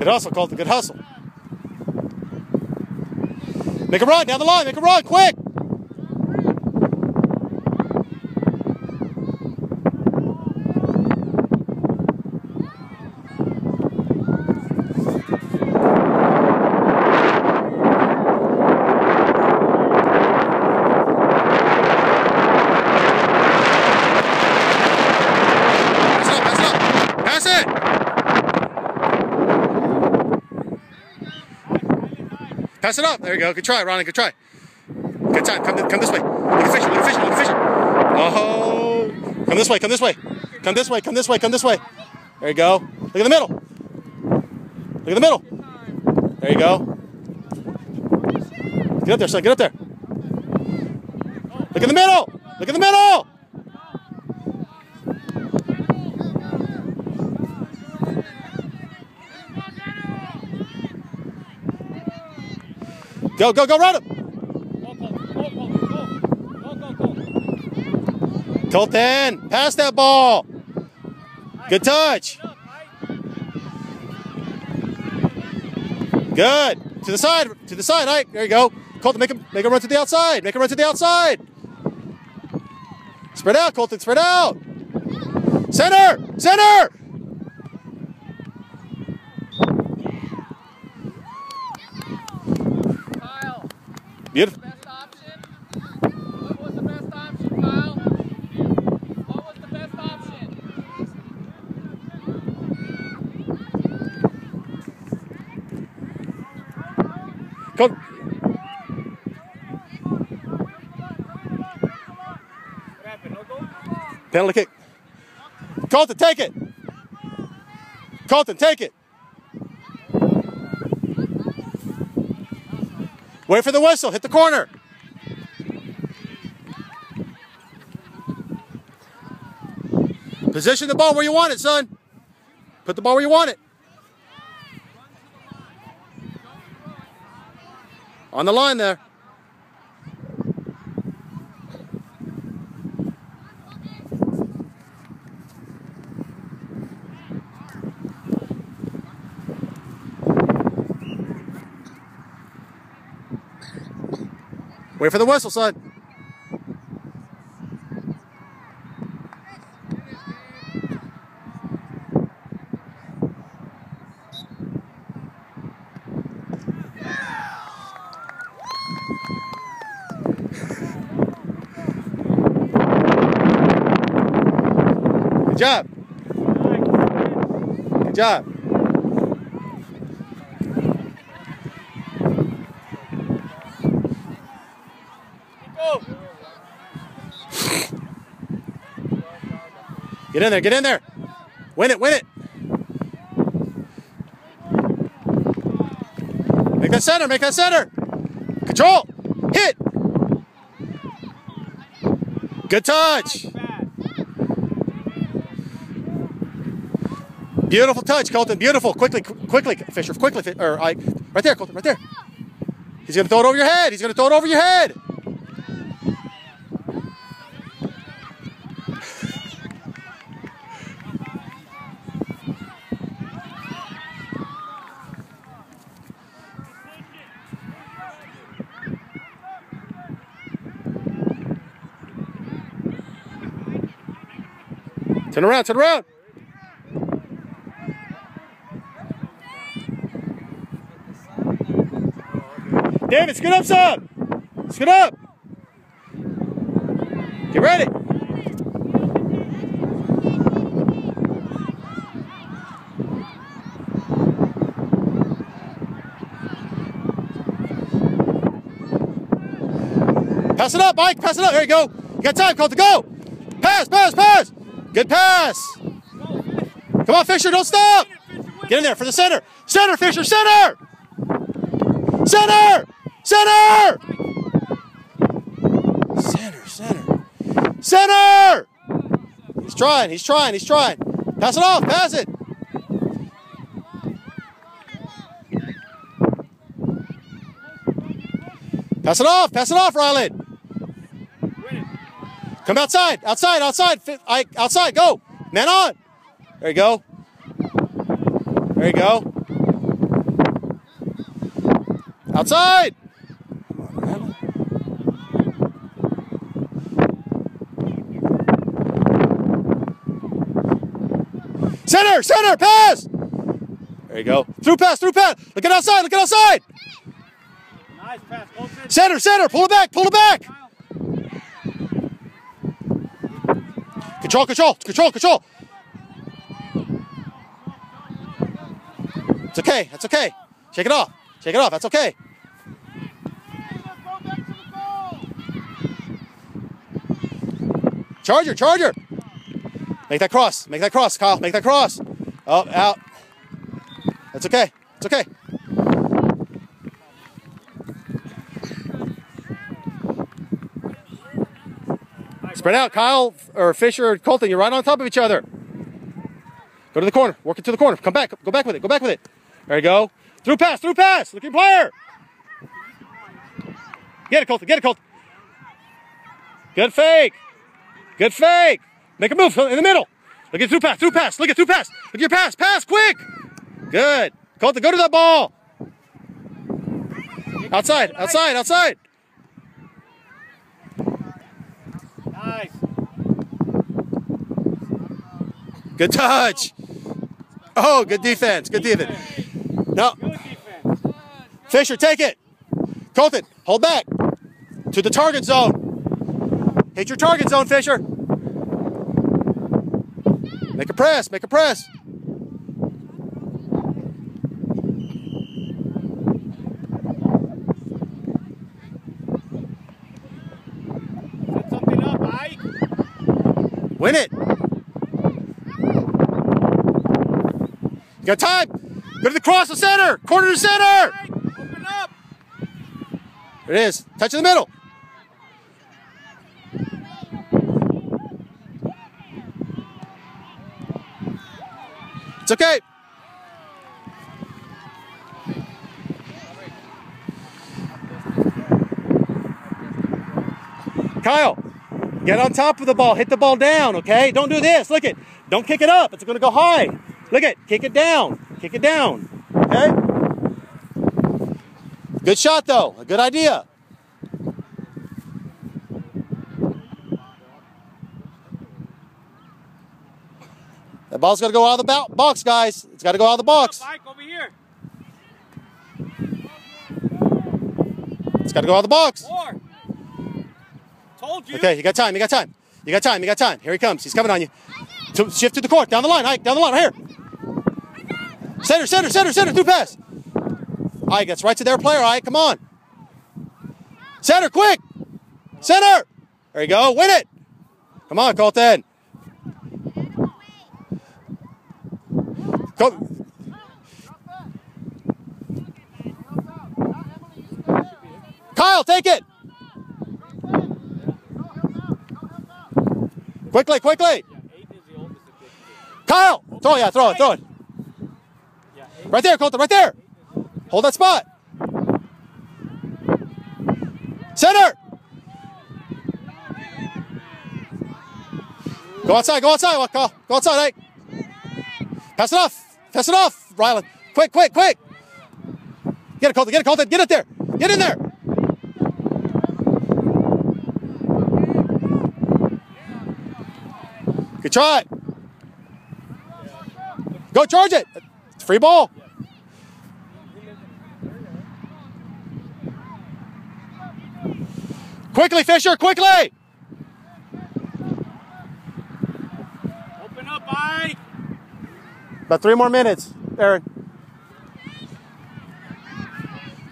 Good hustle, Colton. Good hustle. Make a run down the line. Make a run quick. Pass it. Pass it up. There you go. Good try, Ronnie. Good try. Good time. Come this way. Look at fishing. Look at fishing. Look at fishing. Oh. Come this way. Come this way. Come this way. Come this way. Come this way. There you go. Look at the middle. Look at the middle. There you go. Get up there, son. Get up there. Look in the middle. Look in the middle. Go, go, go, run him! Colton, pass that ball. Good touch. Good. To the side, Ike. There you go. Colton, make him run to the outside. Make him run to the outside. Spread out, Colton, spread out. Center! Center! Beautiful. Best option? What was the best option, Kyle? What was the best option? Go. Penalty kick. Colton, take it. Colton, take it. Wait for the whistle. Hit the corner. Position the ball where you want it, son. Put the ball where you want it. On the line there. Wait for the whistle, son. Good job. Good job. Get in there, get in there. Win it, win it. Make that center, make that center. Control, hit. Good touch. Beautiful touch, Colton, beautiful. Quickly, quickly, Fisher, quickly, or Ike. Right there, Colton, right there. He's gonna throw it over your head, he's gonna throw it over your head. Turn around, turn around. David, scoot up some. Scoot up. Get ready. Pass it up, Mike. Pass it up. There you go. You got time, Colton. Go. Pass, pass, pass. Good pass. Come on, Fisher. Don't stop. Get in there for the center. Center, Fisher. Center. Center. Center. Center, center. Center. He's trying. He's trying. He's trying. Pass it off. Pass it. Pass it off. Pass it off, Ryland. Come outside. Outside. Outside. Outside. Go. Man on. There you go. There you go. Outside. Center, center, pass. There you go. Through pass, through pass. Look at outside, look at outside. Nice pass, Colton. Center, center, pull it back, pull it back. Control, control, control, control. It's okay, that's okay. Shake it off, shake it off, that's okay. Charger, charger. Make that cross, Kyle, make that cross. Oh, out. That's okay, it's okay. Spread out, Kyle, or Fisher, or Colton, you're right on top of each other. Go to the corner, work it to the corner. Come back, go back with it, go back with it. There you go. Through pass, look at your player. Get it, Colton, get it, Colton. Good fake. Good fake. Make a move in the middle. Look at through pass, look at through pass. Look at your pass, pass, quick. Good. Colton, go to that ball. Outside, outside, outside. Nice. Good touch. Oh, good defense, good defense. No. Good defense. Fisher, take it. Colton, hold back. To the target zone. Hit your target zone, Fisher. Make a press, make a press. Set something up, Ike. Win it. You got time. Go to the cross to center. Corner to center. Ike, open up. There it is. Touch in the middle. It's okay. Kyle, get on top of the ball. Hit the ball down, okay? Don't do this. Look it. Don't kick it up. It's going to go high. Look it. Kick it down. Kick it down. Okay? Good shot, though. A good idea. That ball's got to go out of the box, guys. It's got to go out of the box. Ike, over here. It's got to go out of the box. More. Told you. Okay, you got time, you got time. You got time, you got time. Here he comes. He's coming on you. So shift to the court. Down the line, Ike. Down the line, right here. Center, center, center, center. Through pass. Ike, that's right to their player, Ike. Come on. Center, quick. Center. There you go. Win it. Come on, Colton. Go. Kyle, take it. Quickly, quickly. Kyle, throw it, yeah, throw it, throw it. Right there, Colton, right there. Hold that spot. Center. Go outside, Kyle. Go outside, Ike. Pass it off, Ryland. Quick, quick, quick. Get it, Colton, get it there. Get in there. Good try. Go charge it. It's free ball. Quickly, Fisher, quickly. Open up, Ike. About 3 more minutes, Aaron.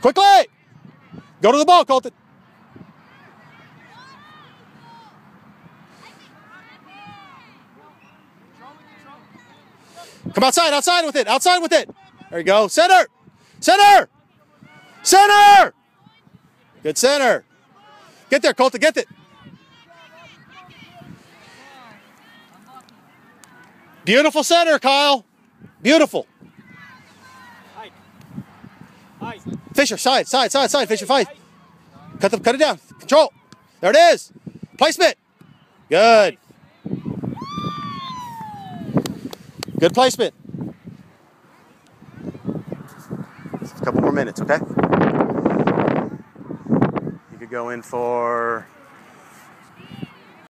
Quickly. Go to the ball, Colton. Come outside with it. There you go. Center. Good center. Get there, Colton, get it. Beautiful center, Kyle. Beautiful. Ike. Fisher, side, Fisher, fight. Cut it down. Control. There it is. Placement. Good. Good placement. Just a couple more minutes, okay? go in for